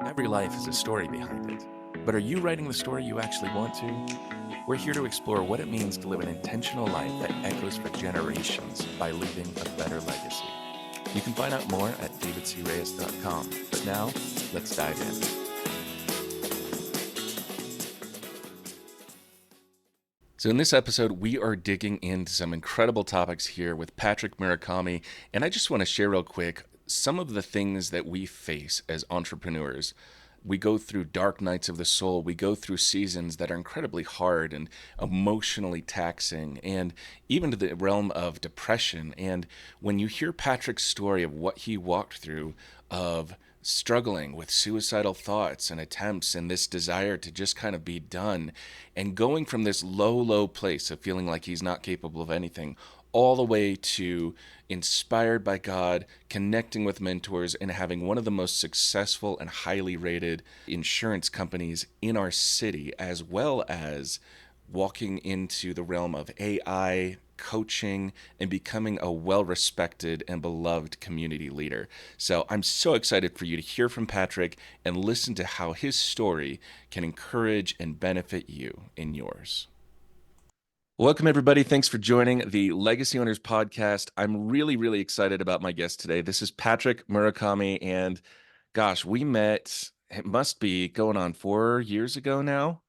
Every life has a story behind it. But are you writing the story you actually want to? We're here to explore what it means to live an intentional life that echoes for generations by leaving a better legacy. You can find out more at davidcreyes.com. But now, let's dive in. So in this episode, we are digging into some incredible topics here with Patrick Murakami. And I just want to share real quick some of the things that we face as entrepreneurs. We go through dark nights of the soul. We go through seasons that are incredibly hard and emotionally taxing, and even to the realm of depression. And when you hear Patrick's story of what he walked through, of struggling with suicidal thoughts and attempts and this desire to just kind of be done, and going from this low place of feeling like he's not capable of anything all the way to inspired by God, connecting with mentors, and having one of the most successful and highly rated insurance companies in our city, as well as walking into the realm of AI, coaching, and becoming a well respected and beloved community leader. So I'm so excited for you to hear from Patrick and listen to how his story can encourage and benefit you in yours. Welcome, everybody. Thanks for joining the Legacy Owners Podcast. I'm really excited about my guest today. This is Patrick Murakami, and gosh, we met, it must be going on 4 years ago now.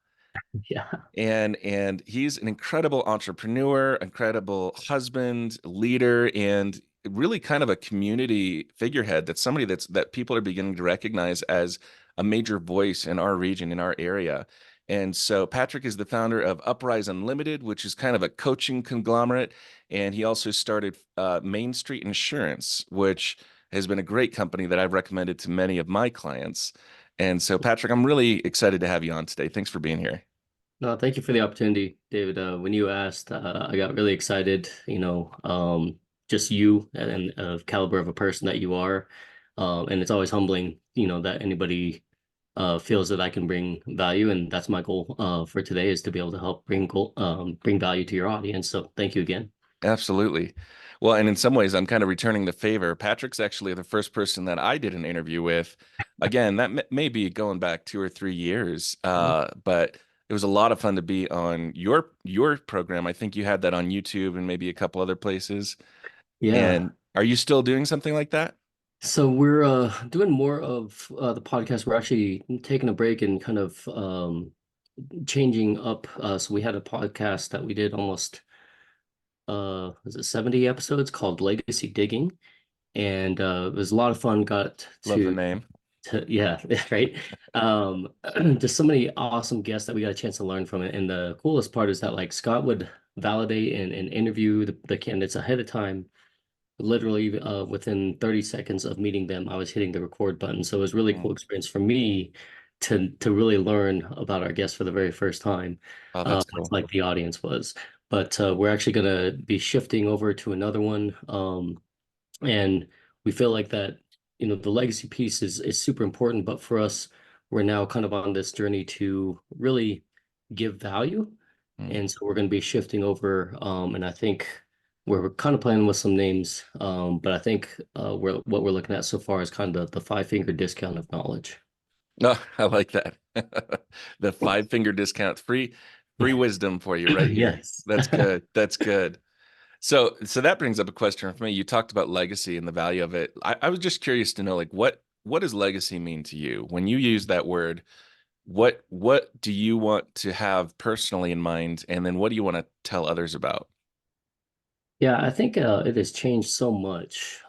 Yeah. And he's an incredible entrepreneur, incredible husband, leader, and really kind of a community figurehead. That's somebody that people are beginning to recognize as a major voice in our region, in our area. And so Patrick is the founder of Uprise Unlimited, which is kind of a coaching conglomerate. And he also started Main Street Insurance, which has been a great company that I've recommended to many of my clients. And so, Patrick, I'm really excited to have you on today. Thanks for being here. No, thank you for the opportunity, David. When you asked, I got really excited, just you and caliber of a person that you are. And it's always humbling, that anybody feels that I can bring value. And that's my goal for today is to be able to help bring value to your audience. So thank you again. Absolutely. Well, and in some ways, I'm kind of returning the favor. Patrick's actually the first person that I did an interview with. Again, that may be going back 2 or 3 years, but it was a lot of fun to be on your program. I think you had that on YouTube and maybe a couple other places. Yeah. And are you still doing something like that? So we're doing more of the podcast. We're actually taking a break and kind of changing up. So we had a podcast that we did almost was it 70 episodes called Legacy Digging, and it was a lot of fun. Got Love the to, name. yeah, right. Um, just so many awesome guests that we got a chance to learn from it. And the coolest part is that like Scott would validate and interview the candidates ahead of time. Literally, within 30 seconds of meeting them, I was hitting the record button. So it was a really Mm. cool experience for me to really learn about our guests for the very first time, Oh, that's much cool. like the audience was. But we're actually going to be shifting over to another one. And we feel like that, the legacy piece is super important. But for us, we're now kind of on this journey to really give value. Mm. And so we're going to be shifting over. And I think we're kind of playing with some names. But I think what we're looking at so far is kind of the five-finger discount of knowledge. No, I like that. The five-finger discount, free Yeah. wisdom for you right here. Yes. That's good. That's good. So that brings up a question for me. You talked about legacy and the value of it. I was just curious to know, like, what does legacy mean to you? When you use that word, what do you want to have personally in mind? And then what do you want to tell others about? Yeah, I think it has changed so much,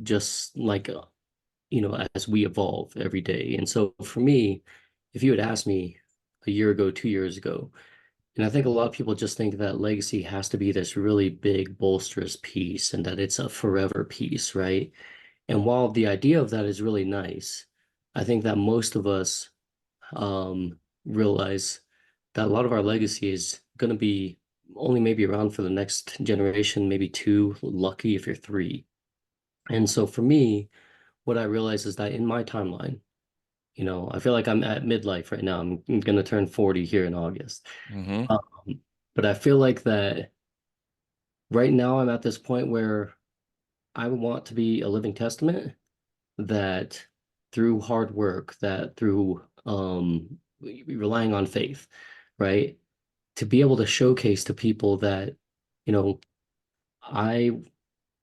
just like as we evolve every day. And so for me, if you had asked me a year ago, 2 years ago, and I think a lot of people just think that legacy has to be this really big, bolsterous piece and that it's a forever piece, right? And while the idea of that is really nice, I think that most of us realize that a lot of our legacy is going to be only maybe around for the next generation, maybe two, lucky if you're three. And so for me, what I realize is that in my timeline, I feel like I'm at midlife right now. I'm going to turn 40 here in August. Mm-hmm. Um, but I feel like that right now I'm at this point where I want to be a living testament that through hard work, that through relying on faith, right? To be able to showcase to people that, you know, I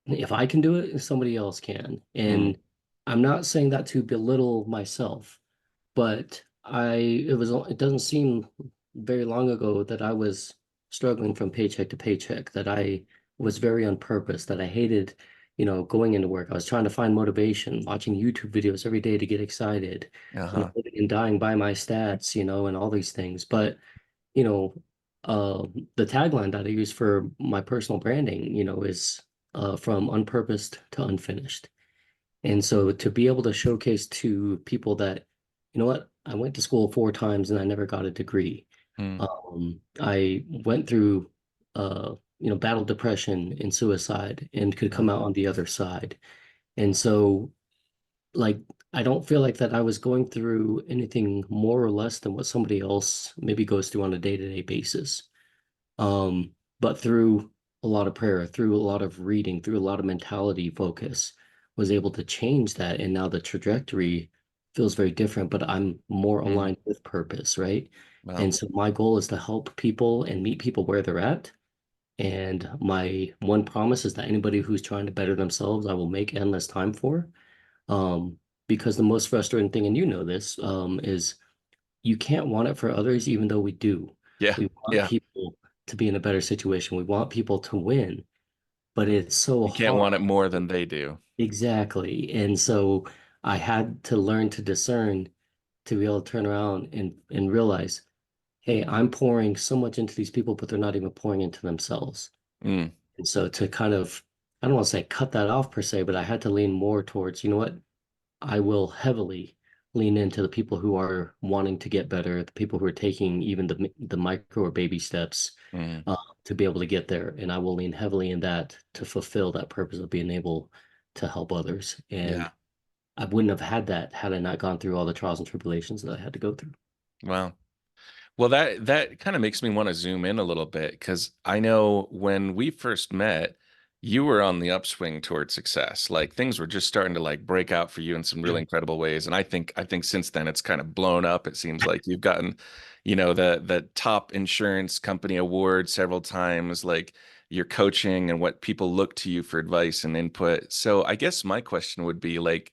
if I can do it, somebody else can. Mm, And I'm not saying that to belittle myself, but it doesn't seem very long ago that I was struggling from paycheck to paycheck, that I was very on purpose, that I hated, going into work. I was trying to find motivation, watching YouTube videos every day to get excited, uh-huh. living and dying by my stats, and all these things. But, you know, the tagline that I use for my personal branding, is from unpurposed to unfinished. And so to be able to showcase to people that, you know what, I went to school 4 times and I never got a degree. Mm, I went through, battle depression and suicide and could yeah. come out on the other side. And so, like, I don't feel like that I was going through anything more or less than what somebody else maybe goes through on a day-to-day basis. But through a lot of prayer, through a lot of reading, through a lot of mentality focus, was able to change that. And now the trajectory feels very different, but I'm more Mm, aligned with purpose, right? well, And so my goal is to help people and meet people where they're at. And my one promise is that anybody who's trying to better themselves, I will make endless time for. Um, because the most frustrating thing, and you know this, is you can't want it for others, even though we do. yeah, We want yeah. people to be in a better situation. We want people to win, but it's so You can't hard. want it more than they do. Exactly. And so I had to learn to discern to be able to turn around and realize, hey, I'm pouring so much into these people, but they're not even pouring into themselves. Mm, And so to kind of, I don't want to say cut that off per se, but I had to lean more towards, you know what? I will heavily lean into the people who are wanting to get better, the people who are taking even the micro or baby steps mm, uh, to be able to get there. And I will lean heavily in that to fulfill that purpose of being able to help others. And yeah. I wouldn't have had that had I not gone through all the trials and tribulations that I had to go through. Wow. Well, that kind of makes me want to zoom in a little bit because I know when we first met, you were on the upswing toward success. Like things were just starting to like break out for you in some really incredible ways. And I think since then it's kind of blown up. It seems like you've gotten, the top insurance company award several times, like your coaching and what people look to you for advice and input. So I guess my question would be like,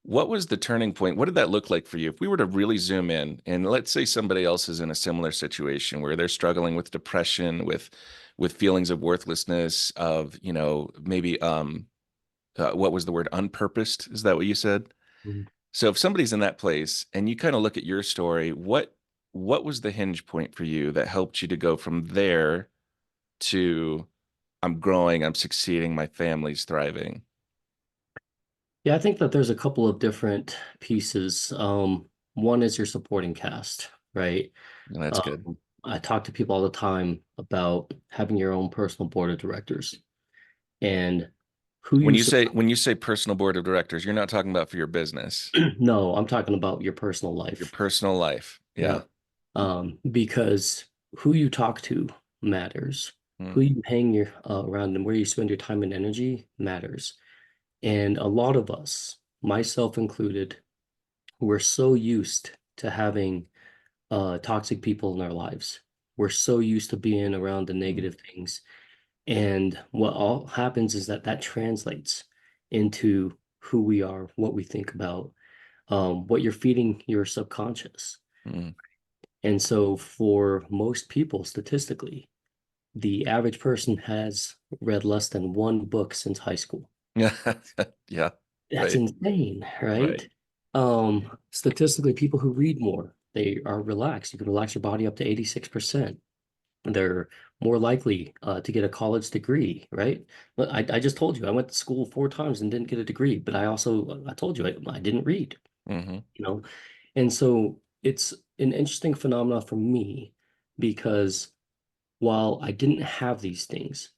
what was the turning point? What did that look like for you? If we were to really zoom in and let's say somebody else is in a similar situation where they're struggling with depression, with feelings of worthlessness, of, maybe what was the word? Unpurposed? Is that what you said? Mhm. So if somebody's in that place and you kind of look at your story, what was the hinge point for you that helped you to go from there to I'm growing, I'm succeeding, my family's thriving? Yeah, I think that there's a couple of different pieces. One is your supporting cast, right? And that's good. I talk to people all the time about having your own personal board of directors and who When you you sur- say when you say personal board of directors, you're not talking about for your business, no, I'm talking about your personal your life. personal life. Yeah. Yeah. Because who you talk to matters. Mm, Who you hang your around and where you spend your time and energy matters. And a lot of us, myself included, we're so used to having toxic people in our lives. We're so used to being around the mm, negative things. And what all happens is that that translates into who we are, what we think about, what you're feeding your subconscious. mm. And so, for most people, statistically, the average person has read less than one book since high school. Yeah. Yeah. That's Right. insane, Right. right? Statistically, people who read more, they are relaxed. You can relax your body up to 86%. They're more likely to get a college degree, right? But I just told you I went to school 4 times and didn't get a degree, but I told you I didn't read, Hmm. you know? And so it's an interesting phenomenon for me because while I didn't have these things,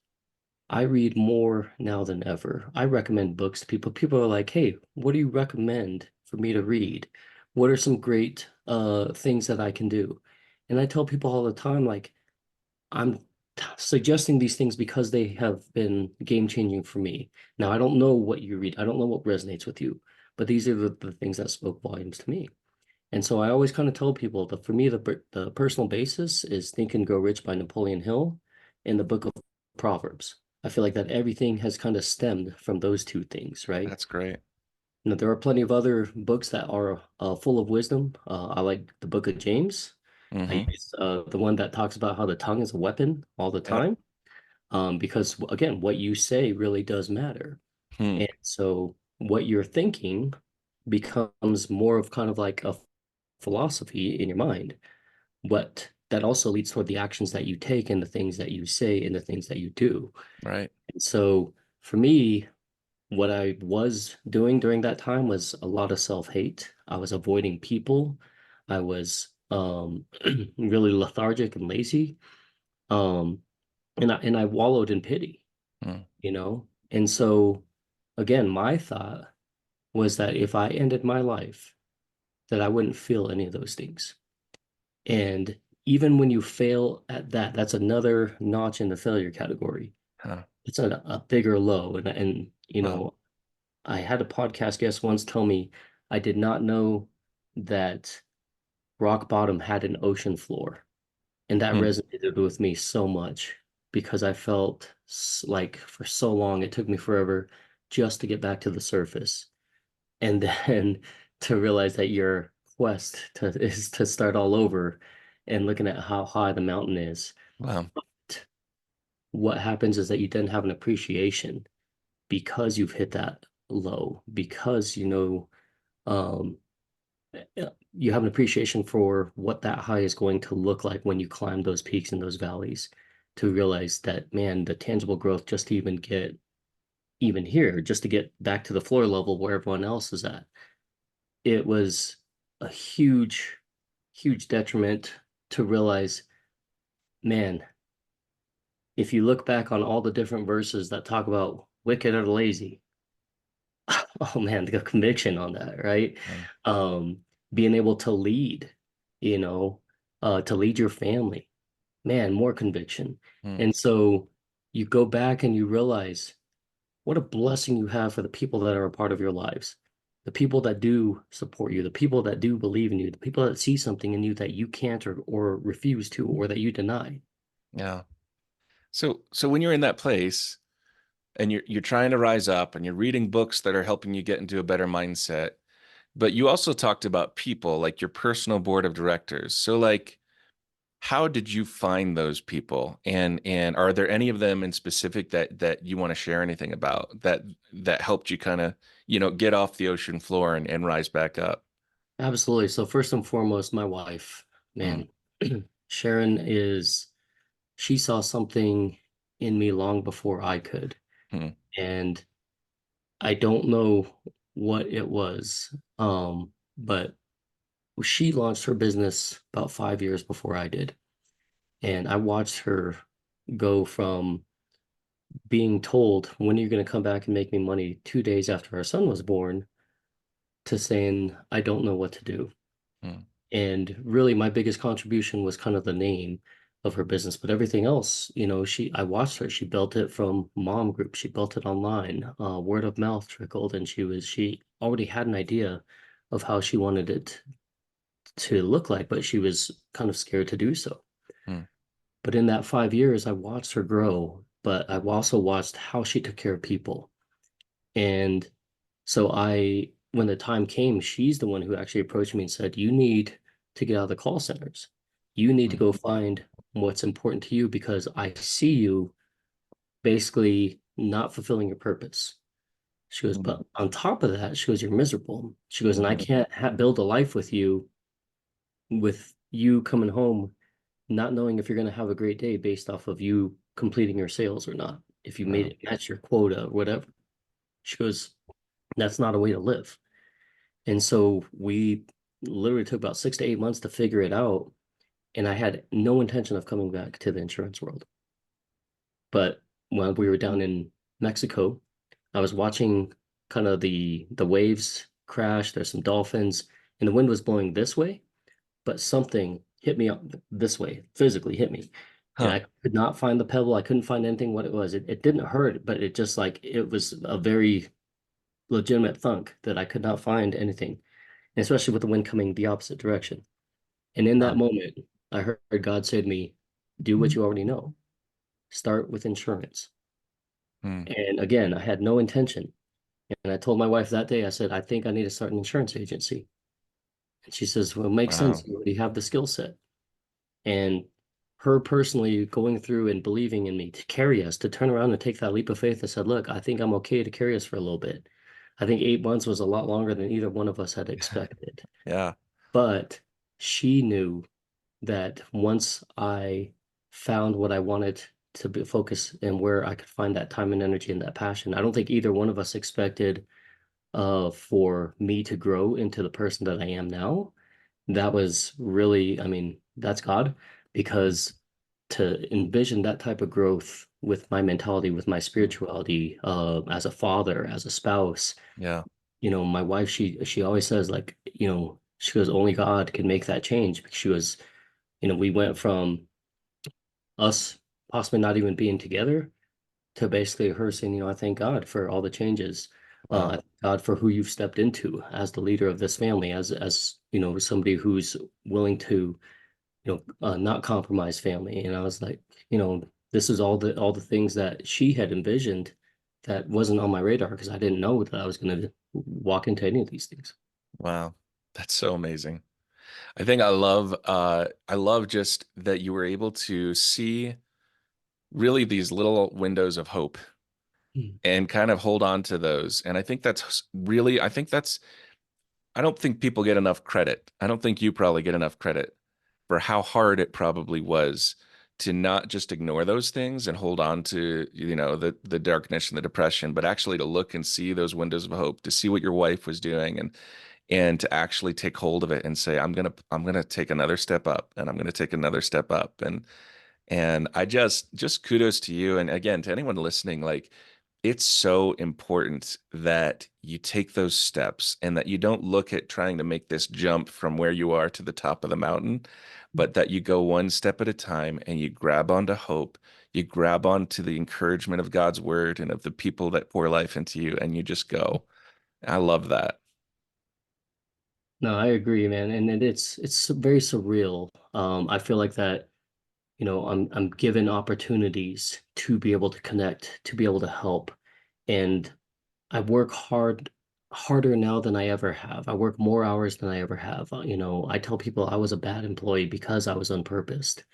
I read more now than ever. I recommend books to people. People are like, "Hey, what do you recommend for me to read? What are some great things that I can do?" And I tell people all the time, like, I'm suggesting these things because they have been game changing for me. Now, I don't know what you read. I don't know what resonates with you, but these are the things that spoke volumes to me. And so I always kind of tell people that for me, the personal basis is Think and Grow Rich by Napoleon Hill in the book of Proverbs. I feel like that everything has kind of stemmed from those two things, right? That's great. Now, there are plenty of other books that are full of wisdom. I like the book of James. I Mm-hmm. use the one that talks about how the tongue is a weapon all the Yep. time, because again, what you say really does matter. Hmm. And so what you're thinking becomes more of kind of like a philosophy in your mind. But that also leads toward the actions that you take and the things that you say and the things that you do. Right. And so for me, what I was doing during that time was a lot of self-hate. I was avoiding people. I was really lethargic and lazy. Um, and I wallowed in pity, Hmm. you know? And so again, my thought was that if I ended my life, that I wouldn't feel any of those things. And even when you fail at that, that's another notch in the failure category. Huh. It's a bigger low. And Wow. I had a podcast guest once tell me I did not know that rock bottom had an ocean floor. And that Hmm. resonated with me so much because I felt like for so long, it took me forever just to get back to the surface. And then to realize that your quest is to start all over and looking at how high the mountain is. Wow. What happens is that you then have an appreciation because you've hit that low, because um, you have an appreciation for what that high is going to look like when you climb those peaks and those valleys, to realize that, man, the tangible growth just to even get even here, just to get back to the floor level where everyone else is at, it was a huge, huge detriment to realize, man, if you look back on all the different verses that talk about wicked or lazy, oh man, the conviction on that, right? Wow. Um, being able to lead, you know, to lead your family, man, more conviction. Hmm. And so you go back and you realize what a blessing you have for the people that are a part of your lives, the people that do support you, the people that do believe in you, the people that see something in you that you can't or refuse to, or that you deny. Yeah. So when you're in that place and you're trying to rise up and you're reading books that are helping you get into a better mindset, but you also talked about people like your personal board of directors. So like how did you find those people? And are there any of them in specific that you want to share anything about that helped you kind of, get off the ocean floor and rise back up? Absolutely. So first and foremost, my wife, Hmm. man, Sharon she saw something in me long before I could. Hmm. And I don't know what it was. But she launched her business about 5 years before I did. And I watched her go from being told, when are you going to come back and make me money 2 days after our son was born, to saying, I don't know what to do. Hmm. And really, my biggest contribution was kind of the name of her business, but everything else, I watched her. She built it from mom group. She built it online. Word of mouth trickled, and she already had an idea of how she wanted it to look like, but she was kind of scared to do so. Hmm. But in that 5 years, I watched her grow, but I've also watched how she took care of people. And so when the time came, she's the one who actually approached me and said, you need to get out of the call centers. You need to Hmm. go find what's important to you because I see you basically not fulfilling your purpose. She goes, Hmm. but on top of that, she goes, you're miserable. She goes, and I Hmm. can't build a life with you coming home, not knowing if you're going to have a great day based off of you completing your sales or not, if you made Wow. it match your quota or whatever. She goes, that's not a way to live. And so we literally took about 6 to 8 months to figure it out. And I had no intention of coming back to the insurance world. But when we were down in Mexico, I was watching kind of the waves crash. There's some dolphins, and the wind was blowing this way, but something hit me up this way, physically hit me. And Huh. I could not find the pebble. I couldn't find anything what it was. It didn't hurt, but it just like it was a very legitimate thunk that I could not find anything, and especially with the wind coming the opposite direction. And in that Wow. moment, I heard God say to me, do what you already know. Start with insurance. Hmm. And again, I had no intention. And I told my wife that day, I said, I think I need to start an insurance agency. And she says, well, it makes sense. Wow. You already have the skill set. And her personally going through and believing in me to carry us, to turn around and take that leap of faith and said, look, I think I'm okay to carry us for a little bit. I think 8 months was a lot longer than either one of us had expected. Yeah. But she knew that once I found what I wanted to be focus and where I could find that time and energy and that passion, I don't think either one of us expected for me to grow into the person that I am now. That was really, I mean, that's God, because to envision that type of growth with my mentality, with my spirituality, as a father, as a spouse, Yeah. my wife, she always says like, she goes, only God can make that change because she was, we went from us possibly not even being together to basically her saying, I thank God for all the changes. I Wow. thank God for who you've stepped into as the leader of this family, as somebody who's willing to, not compromise family. And I was like, this is all the things that she had envisioned that wasn't on my radar because I didn't know that I was going to walk into any of these things. Wow. That's so amazing. I love just that you were able to see really these little windows of hope Mm. and kind of hold on to those. And I think that's really, I think that's, I don't think people get enough credit. I don't think you probably get enough credit for how hard it probably was to not just ignore those things and hold on to, the darkness and the depression, but actually to look and see those windows of hope, to see what your wife was doing and to actually take hold of it and say, I'm gonna take another step up and I'm gonna take another step up. And I just kudos to you. And again, to anyone listening, like it's so important that you take those steps and that you don't look at trying to make this jump from where you are to the top of the mountain, but that you go one step at a time and you grab onto hope. You grab onto the encouragement of God's word and of the people that pour life into you, and you just go. I love that. No, I agree, man. And it's very surreal. I feel like that, I'm given opportunities to be able to connect, to be able to help. And I work harder now than I ever have. I work more hours than I ever have. I tell people I was a bad employee because I was unpurposed.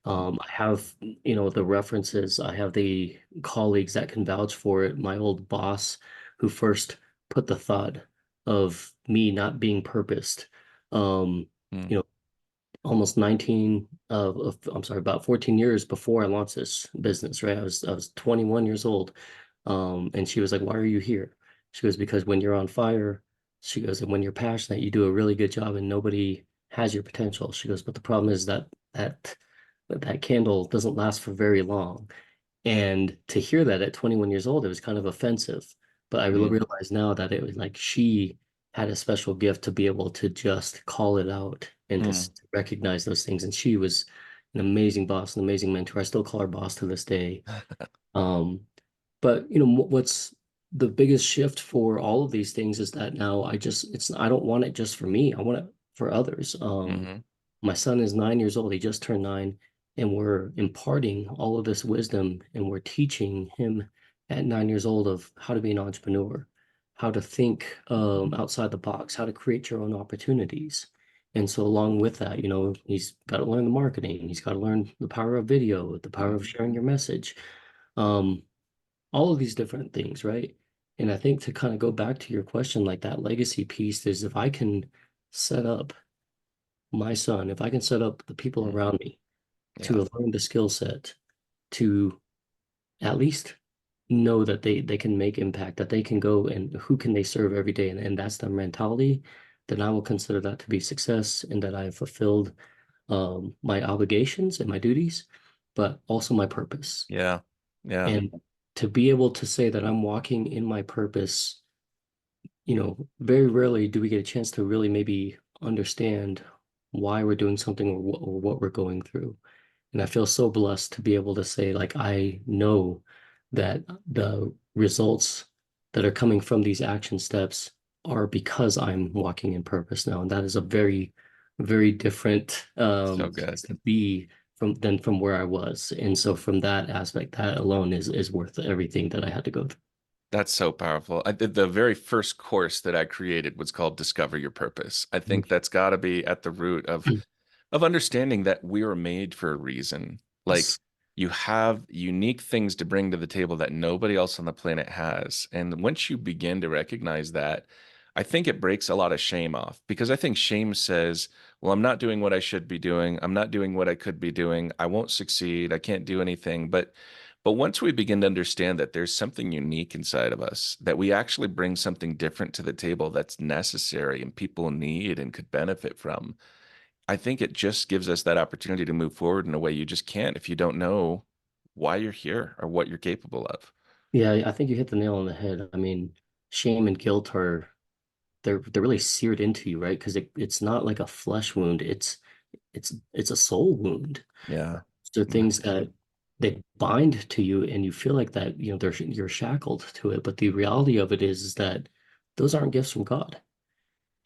I have, the references, I have the colleagues that can vouch for it. My old boss who first put the thought of me not being purposed. Um, Mm, you know, almost 19 I'm sorry, about 14 years before I launched this business, right? I was 21 years old. And she was like, "Why are you here?" She goes, "Because when you're on fire," she goes, "and when you're passionate, you do a really good job and nobody has your potential." She goes, "But the problem is that candle doesn't last for very long." And to hear that at 21 years old, it was kind of offensive. But I mm, realize now that it was like she had a special gift to be able to just call it out and to mm, recognize those things. And she was an amazing boss, an amazing mentor. I still call her boss to this day. Um, but what's the biggest shift for all of these things is that now I don't want it just for me. I want it for others. hmm My son is 9 years old. He just turned 9, and we're imparting all of this wisdom and we're teaching him at 9 years old of how to be an entrepreneur, how to think outside the box, how to create your own opportunities. And so along with that, he's got to learn the marketing. He's got to learn the power of video, the power of sharing your message. Um, all of these different things, right? And I think to kind of go back to your question, like that legacy piece is if I can set up my son, if I can set up the people mm, around me to yeah. have learned the skill set to at least know that they can make impact, that they can go and who can they serve every day, and that's their mentality, then I will consider that to be success and that I have fulfilled my obligations and my duties, but also my purpose. Yeah. Yeah. And to be able to say that I'm walking in my purpose, very rarely do we get a chance to really maybe understand why we're doing something or what we're going through. And I feel so blessed to be able to say, like, I know that the results that are coming from these action steps are because I'm walking in purpose now. And that is a very, very different So place good. to be from where I was. And so from that aspect, that alone is worth everything that I had to go through. That's so powerful. I did the very first course that I created was called Discover Your Purpose. I think that's got to be at the root of understanding that we were made for a reason. Like Yes. you have unique things to bring to the table that nobody else on the planet has. And once you begin to recognize that, I think it breaks a lot of shame off because I think shame says, well, I'm not doing what I should be doing. I'm not doing what I could be doing. I won't succeed. I can't do anything. But once we begin to understand that there's something unique inside of us, that we actually bring something different to the table that's necessary and people need and could benefit from, I think it just gives us that opportunity to move forward in a way you just can't if you don't know why you're here or what you're capable of. Yeah, I think you hit the nail on the head. I mean, shame and guilt are they're really seared into you, right? Because it's not like a flesh wound. It's a soul wound. Yeah. So That's things good. that they bind to you and you feel like that, you're shackled to it. But the reality of it is that those aren't gifts from God.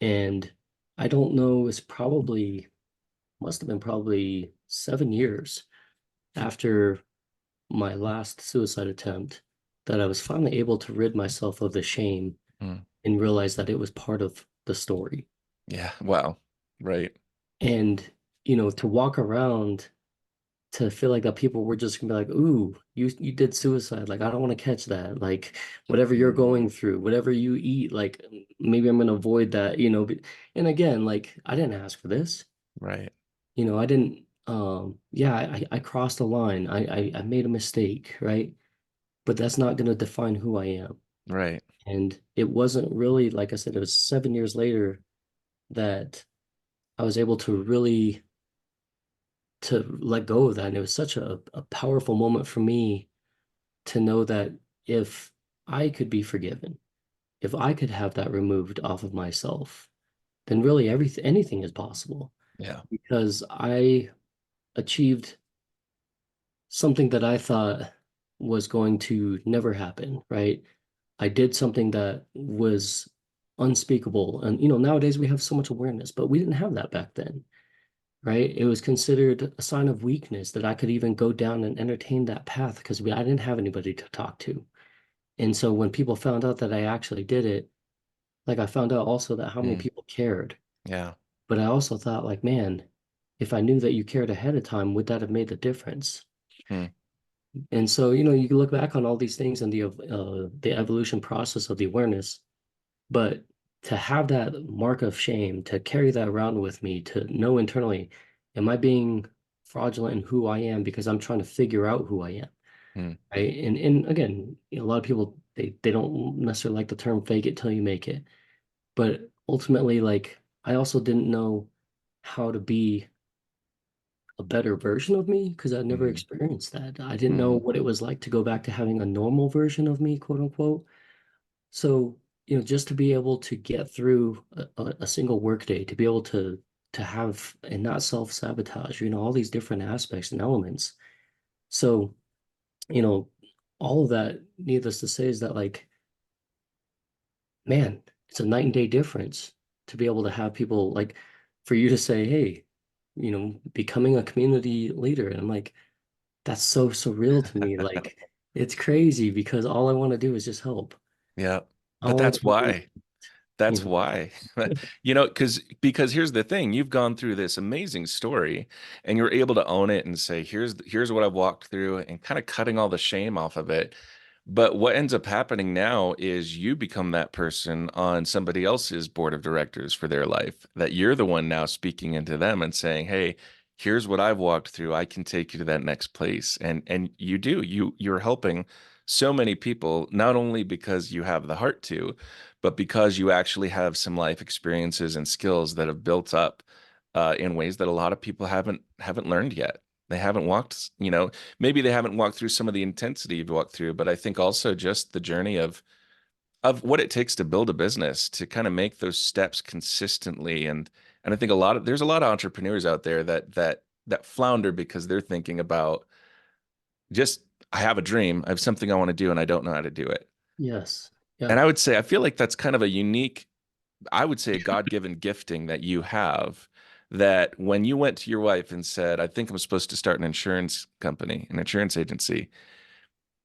And I don't know, it's probably must have been probably 7 years after my last suicide attempt that I was finally able to rid myself of the shame Mm. and realize that it was part of the story. Yeah. Wow. Right. And, to walk around to feel like that people were just gonna be like, ooh, you did suicide. Like, I don't want to catch that. Like, whatever you're going through, whatever you eat, like maybe I'm gonna avoid that, and again, like I didn't ask for this. Right. I didn't yeah, I crossed the line. I made a mistake, right? But that's not gonna define who I am. Right. And it wasn't really, like I said, it was 7 years later that I was able to really to let go of that. And it was such a powerful moment for me to know that if I could be forgiven, if I could have that removed off of myself, then really everything anything is possible Yeah. because I achieved something that I thought was going to never happen, right? I did something that was unspeakable. And nowadays we have so much awareness, but we didn't have that back then, right? It was considered a sign of weakness that I could even go down and entertain that path because I didn't have anybody to talk to. And so when people found out that I actually did it, like I found out also that how many Mm. people cared. Yeah. But I also thought like, man, if I knew that you cared ahead of time, would that have made the difference? Mm. And so, you can look back on all these things and the evolution process of the awareness, but to have that mark of shame, to carry that around with me, to know internally, am I being fraudulent in who I am because I'm trying to figure out who I am, Mm. right? And again, a lot of people they don't necessarily like the term fake it till you make it, but ultimately, like I also didn't know how to be a better version of me because I'd never Mm. experienced that. I didn't know Mm. what it was like to go back to having a normal version of me, quote unquote. So, just to be able to get through a single workday, to be able to have and not self-sabotage, all these different aspects and elements. So, you know, all of that, needless to say, is that like, man, it's a night and day difference to be able to have people like for you to say, hey, becoming a community leader. And I'm like, that's so surreal to me. Like, it's crazy because all I want to do is just help. Yeah. But All I that's want to do, why. That's you why. Because here's the thing, you've gone through this amazing story and you're able to own it and say, here's what I've walked through and kind of cutting all the shame off of it. But what ends up happening now is you become that person on somebody else's board of directors for their life, that you're the one now speaking into them and saying, "Hey, here's what I've walked through. I can take you to that next place." And you do. You're helping so many people, not only because you have the heart to, but because you actually have some life experiences and skills that have built up in ways that a lot of people haven't learned yet. They haven't walked, maybe they haven't walked through some of the intensity you've walked through, but I think also just the journey of what it takes to build a business, to kind of make those steps consistently. And I think there's a lot of entrepreneurs out there that flounder because they're thinking about just I have a dream, I have something I want to do, and I don't know how to do it. yes. Yeah. And I would say, I feel like that's kind of a unique, I would say a God-given gifting that you have, that when you went to your wife and said, I think I'm supposed to start an insurance company, an insurance agency,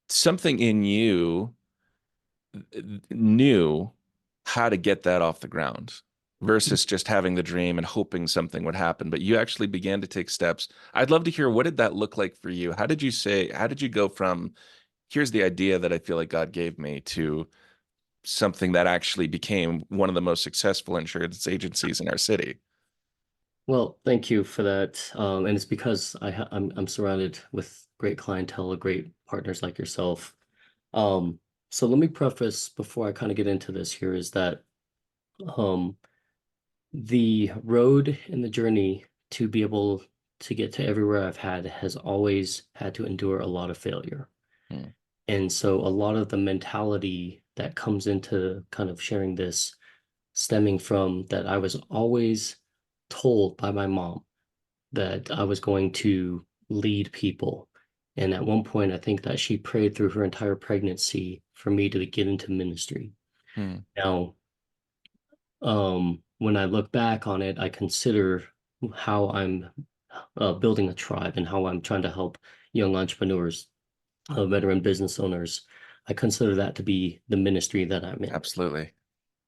something in you knew how to get that off the ground versus just having the dream and hoping something would happen. But you actually began to take steps. I'd love to hear, what did that look like for you? How did you go from, here's the idea that I feel like God gave me, to something that actually became one of the most successful insurance agencies in our city? Well, thank you for that. And it's because I'm surrounded with great clientele, great partners like yourself. Um, so let me preface before I kind of get into this here is that um, the road and the journey to be able to get to everywhere I've had has always had to endure a lot of failure. Hmm. And so a lot of the mentality that comes into kind of sharing this stemming from that I was always told by my mom that I was going to lead people. And at one point, I think that she prayed through her entire pregnancy for me to get into ministry. Hmm. Now, when I look back on it, I consider how I'm building a tribe and how I'm trying to help young entrepreneurs, veteran business owners. I consider that to be the ministry that I'm in, Absolutely.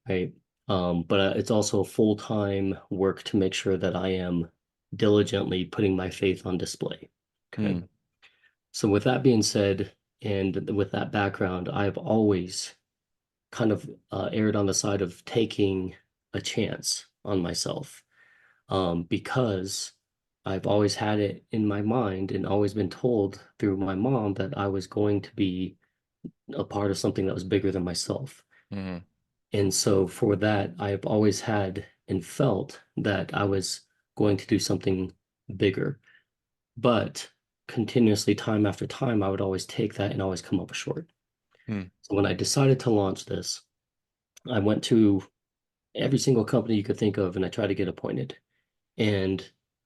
right? But it's also full-time work to make sure that I am diligently putting my faith on display. Okay. Hmm. So with that being said, and with that background, I've always kind of erred on the side of taking a chance on myself, because I've always had it in my mind and always been told through my mom that I was going to be a part of something that was bigger than myself. Hmm. And so for that, I've always had and felt that I was going to do something bigger. But continuously, time after time, I would always take that and always come up short. Hmm. So when I decided to launch this, I went to every single company you could think of and I tried to get appointed. And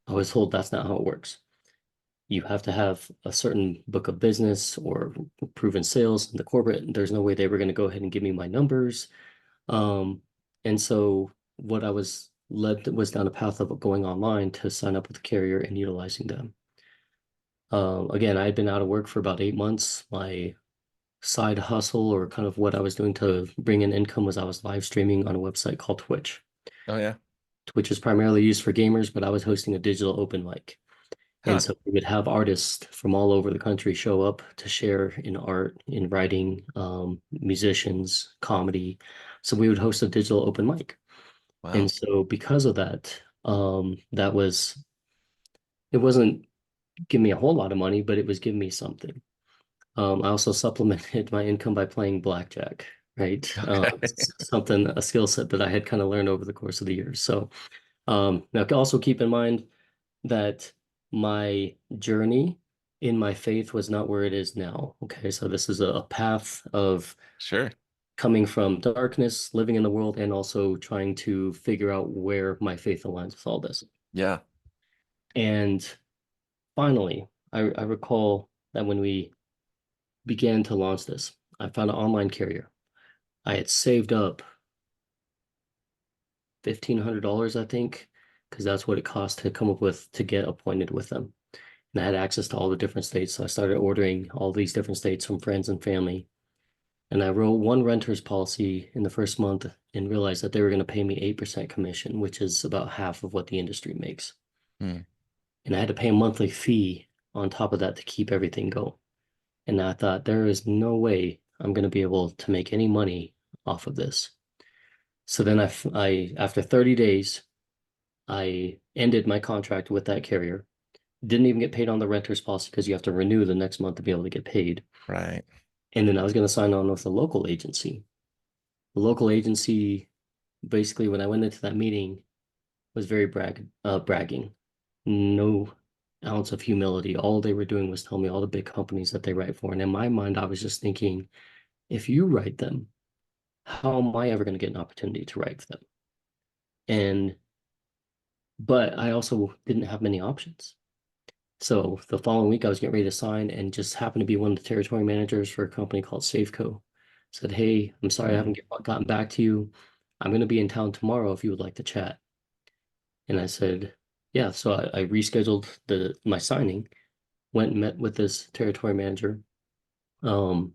I was told that's not how it works. You have to have a certain book of business or proven sales in the corporate. There's no way they were going to go ahead and give me my numbers. Um, and so what I was led was down a path of going online to sign up with the carrier and utilizing them. Again, I had been out of work for about 8 months. My side hustle or kind of what I was doing to bring in income was I was live streaming on a website called Twitch. Oh yeah. Twitch is primarily used for gamers, but I was hosting a digital open mic. And Huh. so we would have artists from all over the country show up to share in art, in writing, musicians, comedy. So we would host a digital open mic. And Wow. so because of that, it wasn't giving me a whole lot of money, but it was giving me something. I also supplemented my income by playing blackjack, right? Okay. Something, a skill set that I had kind of learned over the course of the years. So, now also keep in mind that my journey in my faith was not where it is now. Okay, so this is a path of Sure. coming from darkness, living in the world, and also trying to figure out where my faith aligns with all this. Yeah. And finally, I recall that when we began to launch this, I found an online carrier. I had saved up $1,500, I think, because that's what it cost to come up with to get appointed with them. And I had access to all the different states. So I started ordering all these different states from friends and family. And I wrote one renter's policy in the first month and realized that they were going to pay me 8% commission, which is about half of what the industry makes. Hmm. And I had to pay a monthly fee on top of that to keep everything going. And I thought, there is no way I'm going to be able to make any money off of this. So then after 30 days, I ended my contract with that carrier. Didn't even get paid on the renter's policy because you have to renew the next month to be able to get paid. Right. And then I was going to sign on with a local agency. The local agency, basically, when I went into that meeting, was very bragging. No ounce of humility. All they were doing was tell me all the big companies that they write for. And in my mind, I was just thinking, if you write them, how am I ever going to get an opportunity to write for them? And but I also didn't have many options. So the following week, I was getting ready to sign and just happened to be one of the territory managers for a company called Safeco. Said, hey, I'm sorry I Mm. haven't gotten back to you. I'm going to be in town tomorrow if you would like to chat. And I said, yeah. So I rescheduled my signing, went and met with this territory manager. Um,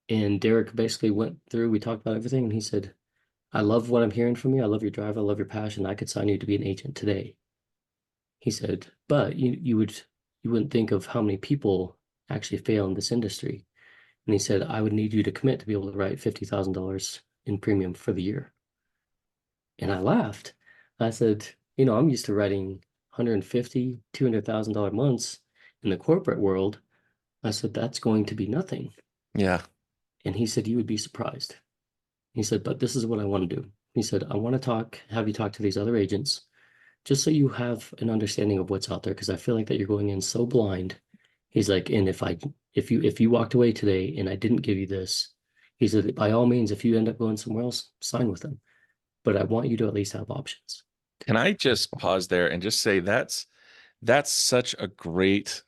and Derek basically went through, we talked about everything, and he said, I love what I'm hearing from you. I love your drive. I love your passion. I could sign you to be an agent today. He said, but you wouldn't think of how many people actually fail in this industry. And he said, I would need you to commit to be able to write $50,000 in premium for the year. And I laughed. I said, I'm used to writing 150, $200,000 months in the corporate world. I said, that's going to be nothing. Yeah. And he said, you would be surprised. He said, but this is what I want to do. He said, I want to have you talk to these other agents just so you have an understanding of what's out there because I feel like that you're going in so blind. He's like, and if you walked away today and I didn't give you this, he said, by all means, if you end up going somewhere else, sign with them. But I want you to at least have options. Can I just pause there and just say that's such a great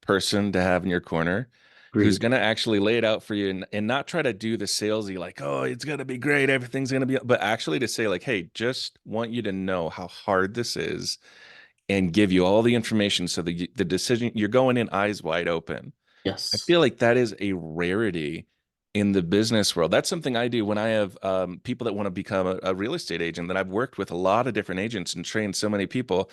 person to have in your corner who's Agreed. going to actually lay it out for you and not try to do the salesy like, oh, it's going to be great, everything's going to be, but actually to say like, hey, just want you to know how hard this is and give you all the information so that the decision you're going in eyes wide open. I Yes. feel like that is a rarity in the business world. That's something I do when I have people that want to become a real estate agent. That I've worked with a lot of different agents and trained so many people,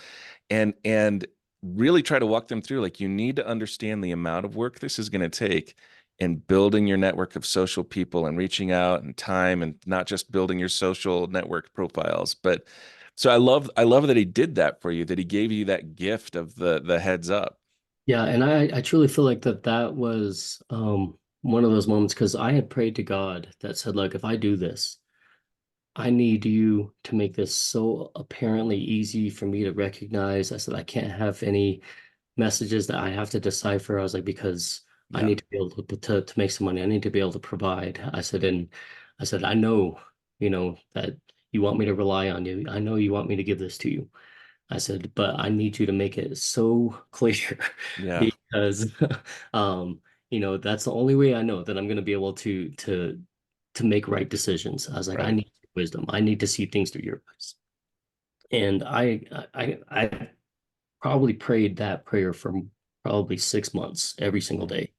and really try to walk them through. Like you need to understand the amount of work this is going to take in building your network of social people and reaching out and time and not just building your social network profiles. But so I love that he did that for you, that he gave you that gift of the heads up. Yeah, and I truly feel like that was one of those moments because I had prayed to God that said, look, if I do this, I need you to make this so apparently easy for me to recognize. I said I can't have any messages that I have to decipher. I was like, because I Yeah. need to be able to make some money. I need to be able to provide. I said, I know, that you want me to rely on you. I know you want me to give this to you. I said, but I need you to make it so clear Yeah. because that's the only way I know that I'm gonna be able to make right decisions. I was like, I Right. need wisdom. I need to see things through your eyes. And I probably prayed that prayer for probably 6 months every single Mm. day.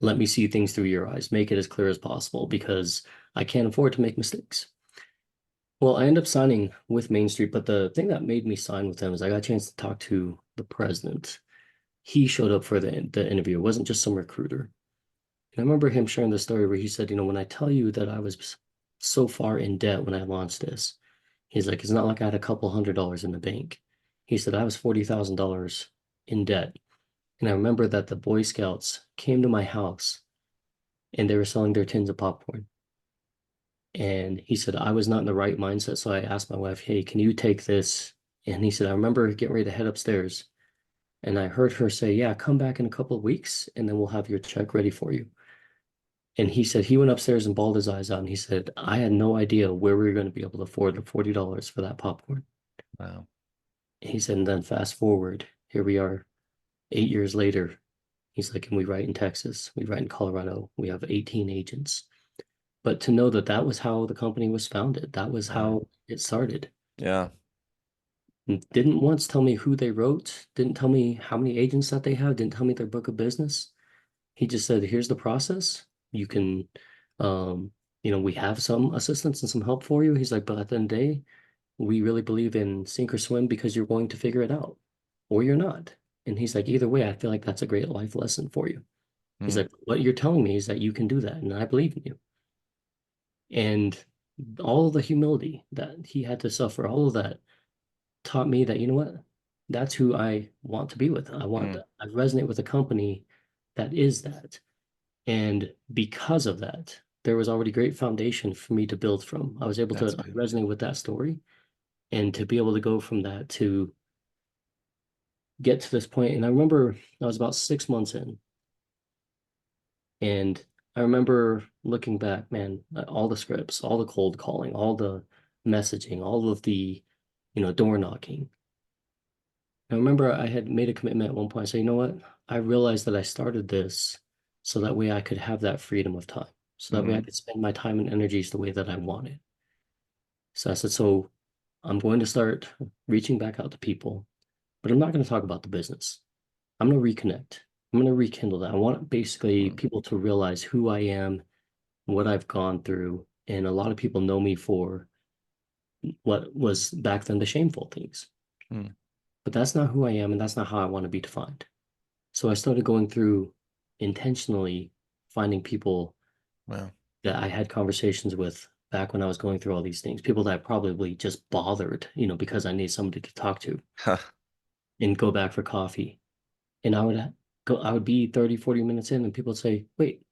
Let me see things through your eyes. Make it as clear as possible because I can't afford to make mistakes. Well, I ended up signing with Main Street, but the thing that made me sign with them is I got a chance to talk to the president. He showed up for the interview. It wasn't just some recruiter. And I remember him sharing the story where he said, when I tell you that I was so far in debt when I launched this, he's like, it's not like I had a couple $100 in the bank. He said, I was $40,000 in debt. And I remember that the Boy Scouts came to my house and they were selling their tins of popcorn. And he said, I was not in the right mindset. So I asked my wife, hey, can you take this? And he said, I remember getting ready to head upstairs. And I heard her say, yeah, come back in a couple of weeks and then we'll have your check ready for you. And he said he went upstairs and bawled his eyes out. And he said, I had no idea where we were going to be able to afford the $40 for that popcorn. Wow. He said, and then fast forward, here we are 8 years later. He's like, and we write in Texas, we write in Colorado, we have 18 agents. But to know that that was how the company was founded, that was Right. how it started. Yeah. And didn't once tell me who they wrote, didn't tell me how many agents that they have, didn't tell me their book of business. He just said, here's the process. You can, we have some assistance and some help for you. He's like, but at the end of the day, we really believe in sink or swim because you're going to figure it out or you're not. And he's like, either way, I feel like that's a great life lesson for you. He's Mm. like, what you're telling me is that you can do that. And I believe in you. And all of the humility that he had to suffer, all of that taught me that, you know what? That's who I want to be with. Mm. I resonate with a company that is that. And because of that, there was already great foundation for me to build from. I was able to That's beautiful. resonate with that story and to be able to go from that to get to this point. And I remember I was about 6 months in, and I remember looking back, man, at all the scripts, all the cold calling, all the messaging, all of the, door knocking. I remember I had made a commitment at one point. I said, you know what? I realized that I started this so that way I could have that freedom of time. so that way I Hmm. could spend my time and energies the way that I wanted. So I said, so I'm going to start reaching back out to people, but I'm not going to talk about the business. I'm going to reconnect. I'm going to rekindle that. I want basically Hmm. people to realize who I am, what I've gone through. And a lot of people know me for what was back then the shameful things. Hmm. But that's not who I am, and that's not how I want to be defined. So I started going through intentionally finding people Wow. that I had conversations with back when I was going through all these things, people that I probably just bothered, because I need somebody to talk to Huh. and go back for coffee. And I would be 30, 40 minutes in, and people would say, wait,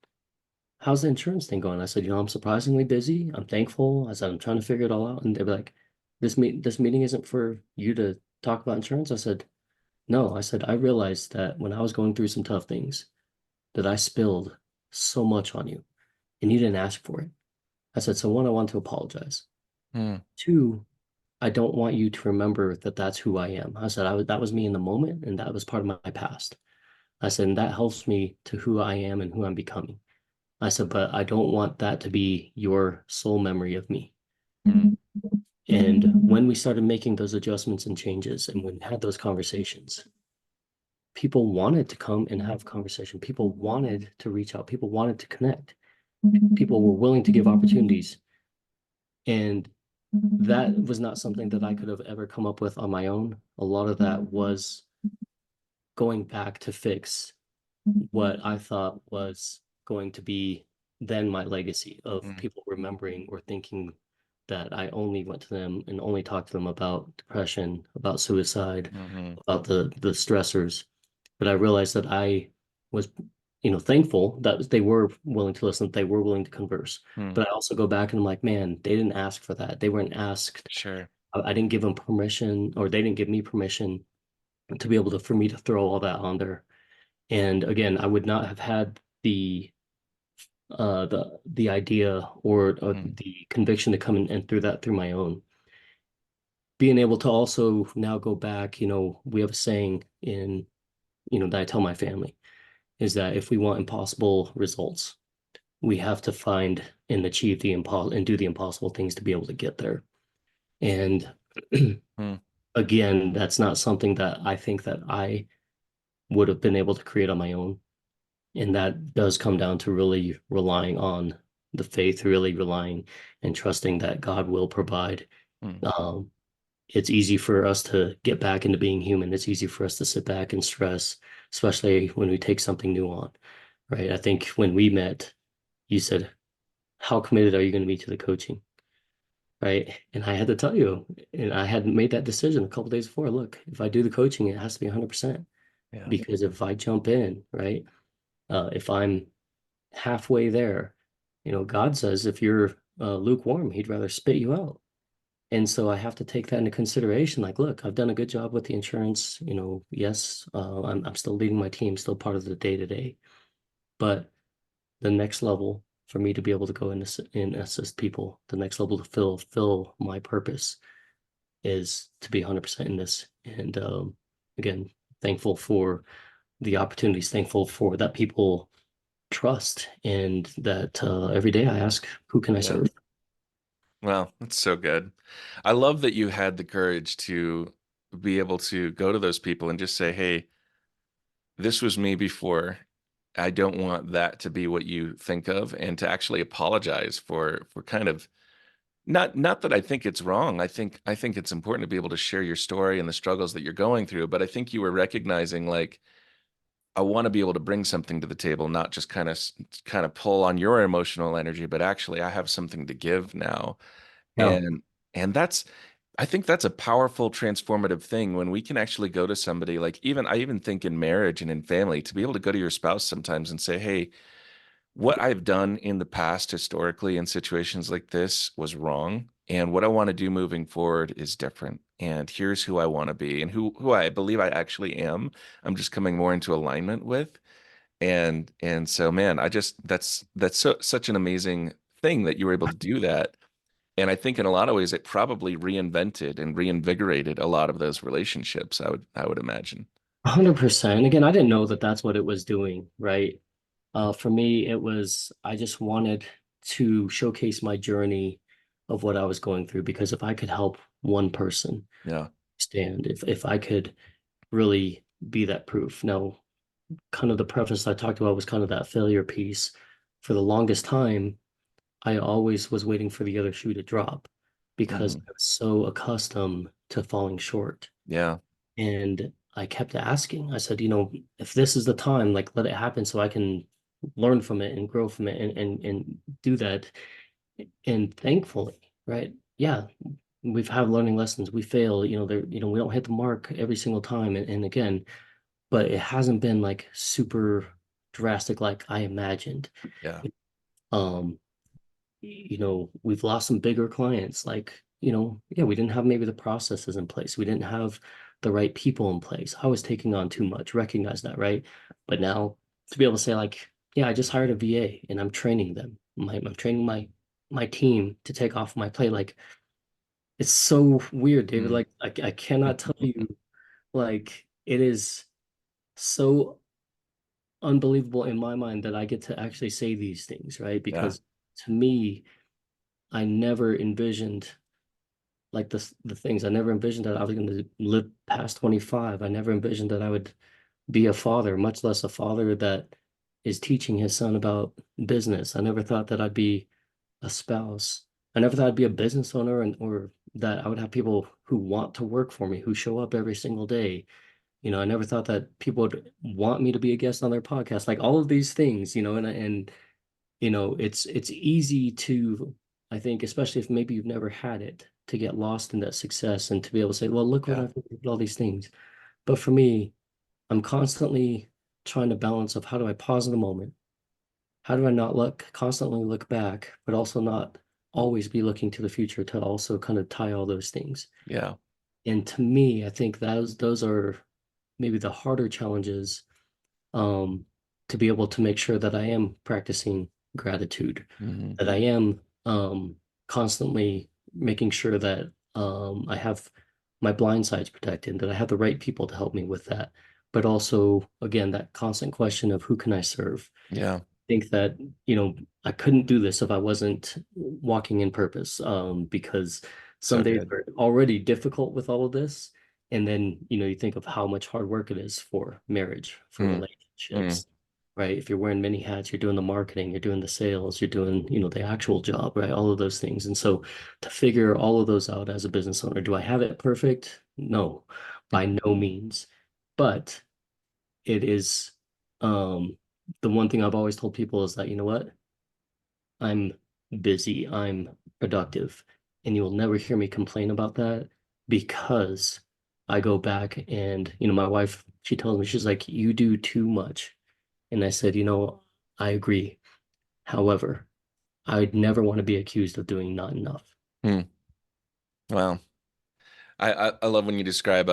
how's the insurance thing going? I said, I'm surprisingly busy. I'm thankful. I said, I'm trying to figure it all out. And they'd be like, this meeting isn't for you to talk about insurance. I said, no. I said, I realized that when I was going through some tough things, that I spilled so much on you, and you didn't ask for it. I said, so one, I want to apologize. Hmm. Two, I don't want you to remember that that's who I am. I said, that was me in the moment, and that was part of my past. I said, and that helps me to who I am and who I'm becoming. I said, but I don't want that to be your sole memory of me. Hmm. And when we started making those adjustments and changes, and when we had those conversations, people wanted to come and have conversation. People wanted to reach out. People wanted to connect. People were willing to give opportunities. And that was not something that I could have ever come up with on my own. A lot of that was going back to fix what I thought was going to be then my legacy of Hmm. people remembering or thinking that I only went to them and only talked to them about depression, about suicide, Hmm. about the stressors. But I realized that I was, thankful that they were willing to listen, they were willing to converse. Hmm. But I also go back and I'm like, man, they didn't ask for that. They weren't asked. Sure. I didn't give them permission, or they didn't give me permission to be able to for me to throw all that on there. And again, I would not have had the idea or Hmm. the conviction to come in and through that through my own. Being able to also now go back, we have a saying in, that I tell my family is that if we want impossible results, we have to find and achieve the impossible and do the impossible things to be able to get there. And Hmm. again, that's not something that I think that I would have been able to create on my own. And that does come down to really relying on the faith, really relying and trusting that God will provide. Hmm. Um, it's easy for us to get back into being human. It's easy for us to sit back and stress, especially when we take something new on, right? I think when we met, you said, how committed are you going to be to the coaching? Right. And I had to tell you, and I had made that decision a couple days before. Look, if I do the coaching, it has to be 100%. Yeah. Because if I jump in, right, if I'm halfway there, God says if you're lukewarm, he'd rather spit you out. And so I have to take that into consideration. Like, look, I've done a good job with the insurance. Yes, I'm still leading my team, still part of the day to day. But the next level for me to be able to go and assist people, the next level to fill my purpose is to be 100% in this. And again, thankful for the opportunities, thankful for that people trust, and that every day I ask, who can I Yeah. serve? Well, that's so good. I love that you had the courage to be able to go to those people and just say, "Hey, this was me before. I don't want that to be what you think of," and to actually apologize for kind of not that I think it's wrong. I think it's important to be able to share your story and the struggles that you're going through, but I think you were recognizing like I want to be able to bring something to the table, not just kind of pull on your emotional energy, but actually I have something to give now. Yeah, And that's I think that's a powerful transformative thing when we can actually go to somebody like even I even think in marriage and in family to be able to go to your spouse sometimes and say, "Hey, what I've done in the past historically in situations like this was wrong, and what I want to do moving forward is different. And here's who I want to be and who I believe I actually am. I'm just coming more into alignment with." And so man, I just that's such an amazing thing that you were able to do that. And I think in a lot of ways it probably reinvented and reinvigorated a lot of those relationships, I would imagine. 100%. Again, I didn't know that that's what it was doing, right? For me, it was I just wanted to showcase my journey of what I was going through because if I could help one person Yeah. stand, if I could really be that proof. Now, kind of the preface I talked about was kind of that failure piece. For the longest time, I always was waiting for the other shoe to drop because Hmm. I was so accustomed to falling short. Yeah. And I kept asking, I said, if this is the time, like let it happen so I can learn from it and grow from it and do that. And thankfully, right? Yeah, we've had learning lessons. We fail, we don't hit the mark every single time. And again, but it hasn't been like super drastic like I imagined. Yeah. Um, we've lost some bigger clients. Like, yeah, we didn't have maybe the processes in place. We didn't have the right people in place. I was taking on too much, recognize that, right? But now to be able to say like, yeah, I just hired a VA and I'm training them. I'm training my team to take off my plate. Like, it's so weird, David. Mm. Like, I cannot tell you, like, it is so unbelievable in my mind that I get to actually say these things, right? Yeah. Because to me, I never envisioned like the things. I never envisioned that I was going to live past 25. I never envisioned that I would be a father, much less a father that is teaching his son about business. I never thought that I'd be a spouse. I never thought I'd be a business owner and or that I would have people who want to work for me, who show up every single day. I never thought that people would want me to be a guest on their podcast, like all of these things, and it's easy to, I think, especially if maybe you've never had it, to get lost in that success and to be able to say, well, look what Yeah. I've did, all these things. But for me, I'm constantly trying to balance of how do I pause in the moment? How do I not constantly look back, but also not always be looking to the future to also kind of tie all those things. Yeah. And to me, I think those are maybe the harder challenges um, to be able to make sure that I am practicing gratitude, Hmm. that I am constantly making sure that I have my blind sides protected, that I have the right people to help me with that. But also, again, that constant question of who can I serve? Yeah. Think that, I couldn't do this if I wasn't walking in purpose, because some So days good. are already difficult with all of this. And then, you think of how much hard work it is for marriage, for Mm. Mm. relationships, right? If you're wearing many hats, you're doing the marketing, you're doing the sales, you're doing, the actual job, right? All of those things. And so to figure all of those out as a business owner, do I have it perfect? No, by no means. But it is um the one thing I've always told people is that, you know what? I'm busy, I'm productive, and you will never hear me complain about that because I go back and, my wife, she tells me, she's like, you do too much. And I said, I agree. However, I'd never want to be accused of doing not enough. Mm. Wow. I love when you describe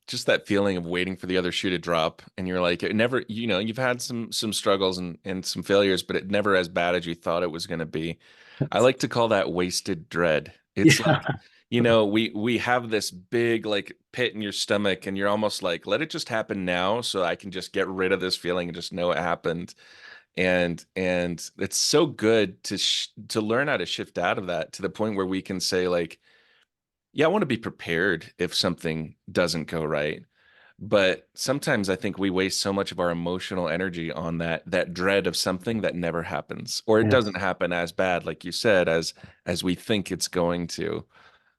just that feeling of waiting for the other shoe to drop, and you're like, it never, you've had some struggles and some failures, but it never as bad as you thought it was going to be. I like to call that wasted dread. It's like, Yeah. we have this big like pit in your stomach, and you're almost like, let it just happen now, so I can just get rid of this feeling and just know it happened. And it's so good to learn how to shift out of that to the point where we can say like, yeah, I want to be prepared if something doesn't go right. But sometimes I think we waste so much of our emotional energy on that dread of something that never happens, or it doesn't Yes. happen as bad, like you said, as we think it's going to.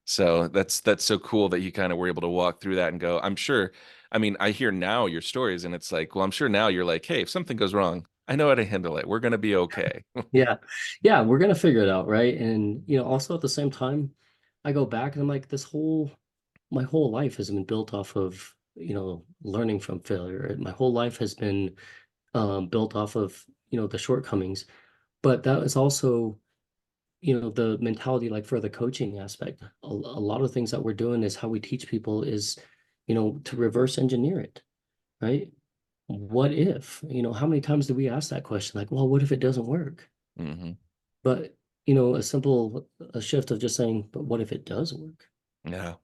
So that's so cool that you kind of were able to walk through that and go, I'm sure. I mean, I hear now your stories, and it's like, well, I'm sure now you're like, hey, if something goes wrong, I know how to handle it. We're gonna be okay. Yeah. Yeah, we're gonna figure it out, right? And also at the same time, I go back and I'm like, my whole life has been built off of, learning from failure. My whole life has been built off of, the shortcomings. But that is also, the mentality like for the coaching aspect. A lot of things that we're doing is how we teach people is, to reverse engineer it, right? What if, how many times do we ask that question? Like, well, what if it doesn't work? Hmm. But, a shift of just saying, but what if it does work? Yeah.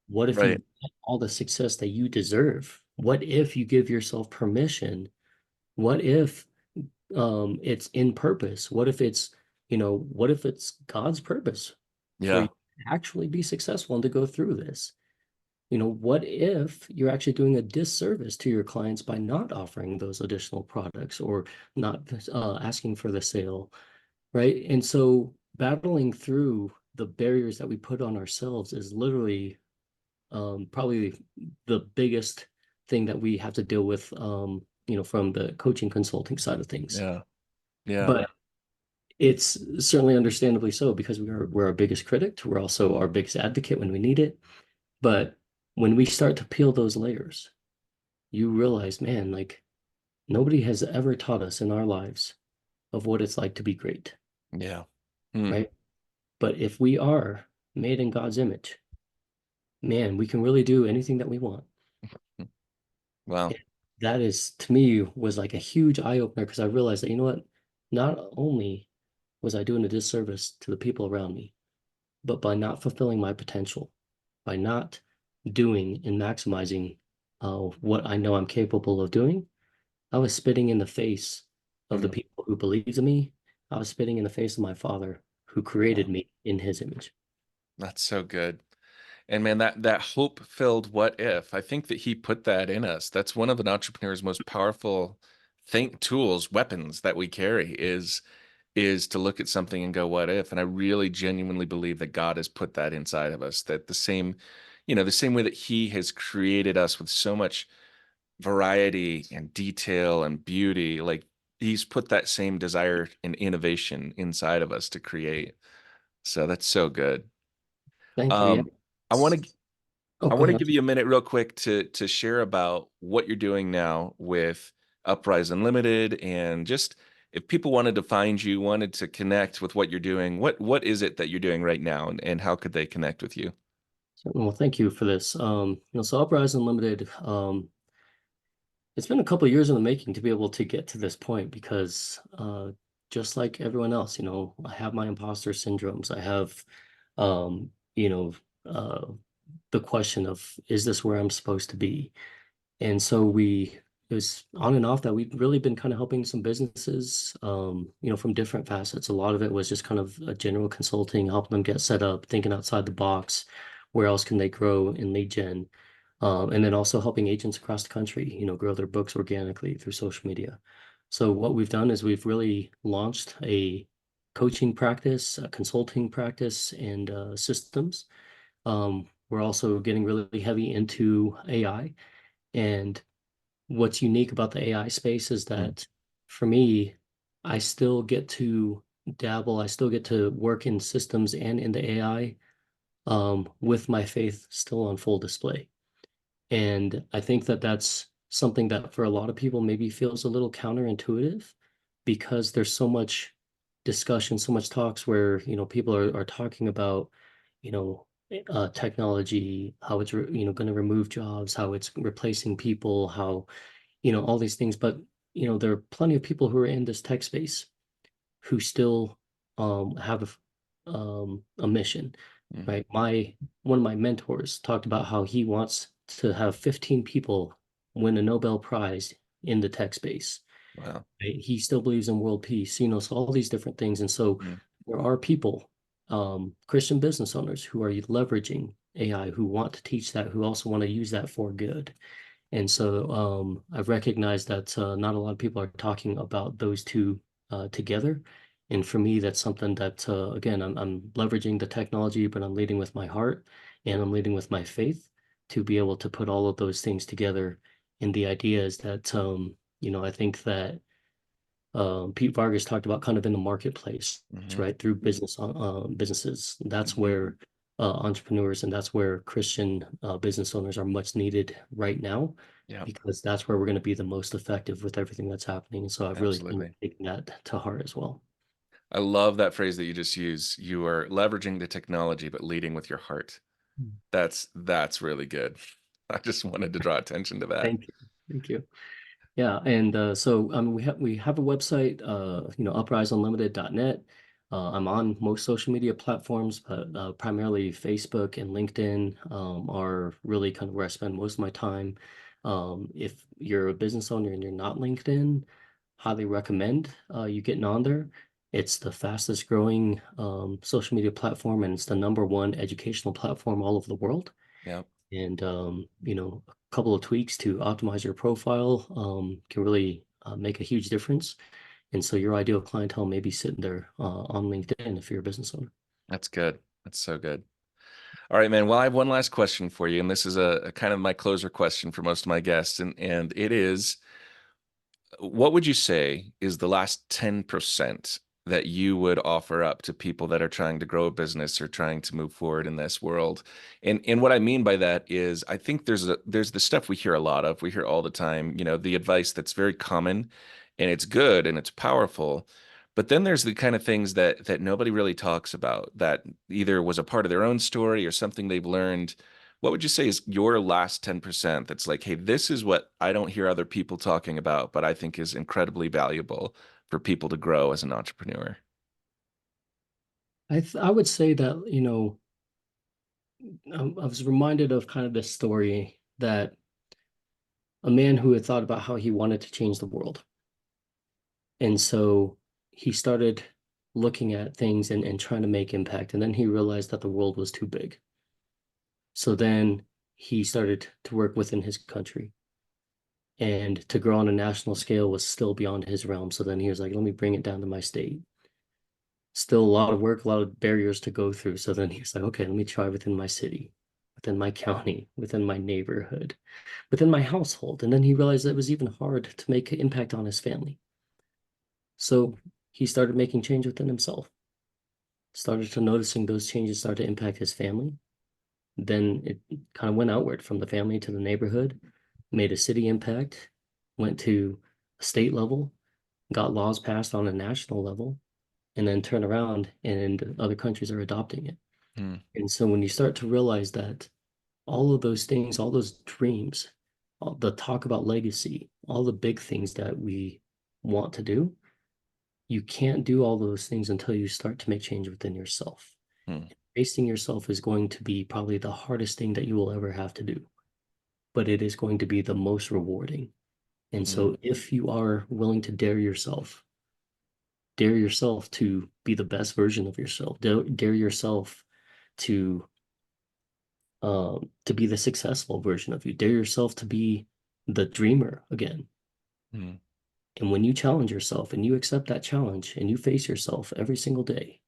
What if you Right. get all the success that you deserve? What if you give yourself permission? What if it's in purpose? What if it's, what if it's God's purpose for you Yeah. to actually be successful and to go through this? What if you're actually doing a disservice to your clients by not offering those additional products or not asking for the sale, right? And so battling through the barriers that we put on ourselves is literally probably the biggest thing that we have to deal with, from the coaching consulting side of things. Yeah. Yeah. But it's certainly understandably so because we're our biggest critic. We're also our biggest advocate when we need it. But when we start to peel those layers, you realize, man, like nobody has ever taught us in our lives of what it's like to be great, Yeah. Hmm. right? But if we are made in God's image, man, we can really do anything that we want. Wow. And that is, to me, was like a huge eye opener because I realized that, not only was I doing a disservice to the people around me, but by not fulfilling my potential, by not doing and maximizing what I know I'm capable of doing, I was spitting in the face of the Hmm. people who believed in me. I was spitting in the face of my father who created Wow. me in his image. That's so good. And man, that hope-filled what if, I think that he put that in us. That's one of an entrepreneur's most powerful think tools, weapons that we carry is to look at something and go, what if? And I really genuinely believe that God has put that inside of us, that the same way that he has created us with so much variety and detail and beauty, like he's put that same desire and innovation inside of us to create. So that's so good. Thank you. Yeah. Um, I want to Oh, I go want to ahead. give you a minute real quick to share about what you're doing now with Uprise Unlimited and just if people wanted to find you, wanted to connect with what you're doing, what is it that you're doing right now and how could they connect with you? Well, thank you for this. So Uprise Unlimited, it's been a couple of years in the making to be able to get to this point because just like everyone else, I have my imposter syndromes. I have, um, you know, uh, the question of, is this where I'm supposed to be? And so it was on and off that we've really been kind of helping some businesses, from different facets. A lot of it was just kind of a general consulting, helping them get set up, thinking outside the box, where else can they grow in lead gen? And then also helping agents across the country, grow their books organically through social media. So what we've done is we've really launched a coaching practice, a consulting practice, and systems. We're also getting really heavy into AI. And what's unique about the AI space is Mm, that for me, I still get to dabble, I still get to work in systems and in the AI, with my faith still on full display. And I think that that's something that for a lot of people maybe feels a little counterintuitive because there's so much discussion, so much talks where, people are talking about, technology, how it's, going to remove jobs, how it's replacing people, how, all these things. But, there are plenty of people who are in this tech space who still have a mission, mm. right? One of my mentors talked about how he wants to have 15 people win a Nobel Prize in the tech space. Wow. Right? He still believes in world peace, so all these different things. And so Mm, there are people, Christian business owners who are leveraging AI, who want to teach that, who also want to use that for good. And so I've recognized that not a lot of people are talking about those two together. And for me, that's something that, again, I'm leveraging the technology, but I'm leading with my heart and I'm leading with my faith to be able to put all of those things together. And the idea is that, I think that Pete Vargas talked about kind of in the marketplace, mhm, right? Through businesses. That's mhm. where entrepreneurs and that's where Christian business owners are much needed right now, Yeah, because that's where we're going to be the most effective with everything that's happening. And so I've really been absolutely. taking that to heart as well. I love that phrase that you just used. You are leveraging the technology, but leading with your heart. Mm. That's really good. I just wanted to draw attention to that. Thank you. Thank you. Yeah, and so we have a website, upriseunlimited.net. I'm on most social media platforms, but primarily Facebook and LinkedIn are really kind of where I spend most of my time. If you're a business owner and you're not LinkedIn, highly recommend you getting on there. It's the fastest growing social media platform, and it's the number one educational platform all over the world. Yeah, And a couple of tweaks to optimize your profile can really make a huge difference. And so your ideal clientele may be sitting there on LinkedIn if you're a business owner. that's good. That's so good. All right, man. Well, I have one last question for you, and this is a kind of my closer question for most of my guests, and it is, what would you say is the last 10% that you would offer up to people that are trying to grow a business or trying to move forward in this world? And what I mean by that is I think there's the stuff we hear a lot of. We hear all the time, the advice that's very common and it's good and it's powerful. But then there's the kind of things that nobody really talks about that either was a part of their own story or something they've learned. What would you say is your last 10% that's like, hey, this is what I don't hear other people talking about, but I think is incredibly valuable for people to grow as an entrepreneur? I would say that, I was reminded of kind of this story that a man who had thought about how he wanted to change the world. And so he started looking at things and trying to make impact. And then he realized that the world was too big. So then he started to work within his country. And to grow on a national scale was still beyond his realm. So then he was like, let me bring it down to my state. Still a lot of work, a lot of barriers to go through. So then he's like, okay, let me try within my city, within my county, within my neighborhood, within my household. And then he realized that it was even hard to make an impact on his family. So he started making change within himself, started to noticing those changes start to impact his family. Then it kind of went outward from the family to the neighborhood, made a city impact, went to a state level, got laws passed on a national level, and then turn around and other countries are adopting it. Hmm. And so when you start to realize that all of those things, all those dreams, all the talk about legacy, all the big things that we want to do, you can't do all those things until you start to make change within yourself. Hmm. Facing yourself is going to be probably the hardest thing that you will ever have to do, but it is going to be the most rewarding. And Hmm. so if you are willing to dare yourself to be the best version of yourself, dare yourself to to be the successful version of you, dare yourself to be the dreamer again. Hmm. And when you challenge yourself and you accept that challenge and you face yourself every single day,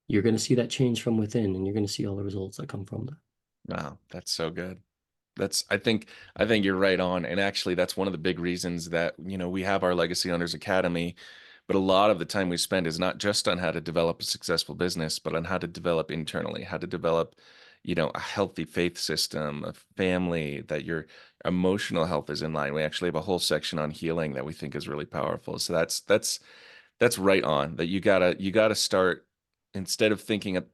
you're going to see that change from within and you're going to see all the results that come from that. Wow, that's so good. That's I think you're right on. And actually that's one of the big reasons that, we have our Legacy Owners Academy, but a lot of the time we spend is not just on how to develop a successful business, but on how to develop internally, how to develop, a healthy faith system, a family, that your emotional health is in line. We actually have a whole section on healing that we think is really powerful. So that's right on, that you gotta start, instead of thinking of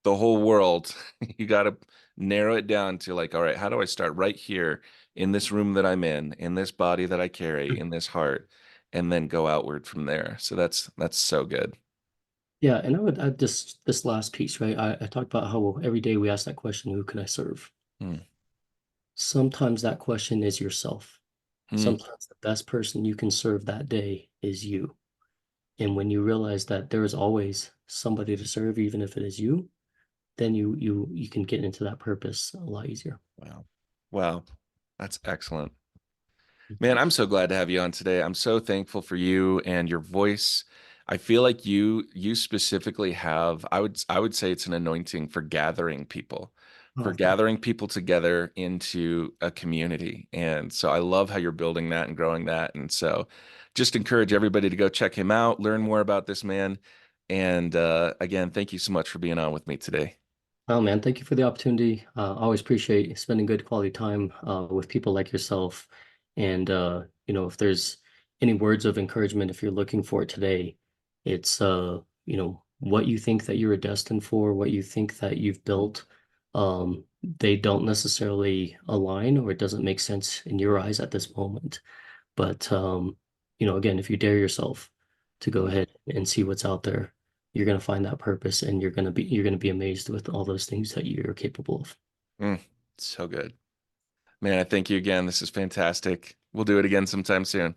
the whole world, you gotta narrow it down to like, all right, how do I start right here in this room that I'm in this body that I carry, in this heart, and then go outward from there. So that's so good. Yeah, and I just this last piece, right? I talked about how every day we ask that question, who can I serve? Hmm. Sometimes that question is yourself. Hmm. Sometimes the best person you can serve that day is you. And when you realize that there is always somebody to serve, even if it is you, then you can get into that purpose a lot easier. Wow. Wow. That's excellent. Man, I'm so glad to have you on today. I'm so thankful for you and your voice. I feel like you specifically have, I would say it's an anointing for gathering people, for Oh, thank gathering people together into a community. And so I love how you're building that and growing that. And so just encourage everybody to go check him out, learn more about this man. And again, thank you so much for being on with me today. Oh man, thank you for the opportunity. I always appreciate spending good quality time with people like yourself. And if there's any words of encouragement, if you're looking for it today, it's what you think that you were destined for, what you think that you've built. They don't necessarily align or it doesn't make sense in your eyes at this moment. But again, if you dare yourself to go Mm, ahead and see what's out there, you're gonna find that purpose and you're gonna be amazed with all those things that you're capable of. mm, so good. Man, I thank you again. This is fantastic. We'll do it again sometime soon.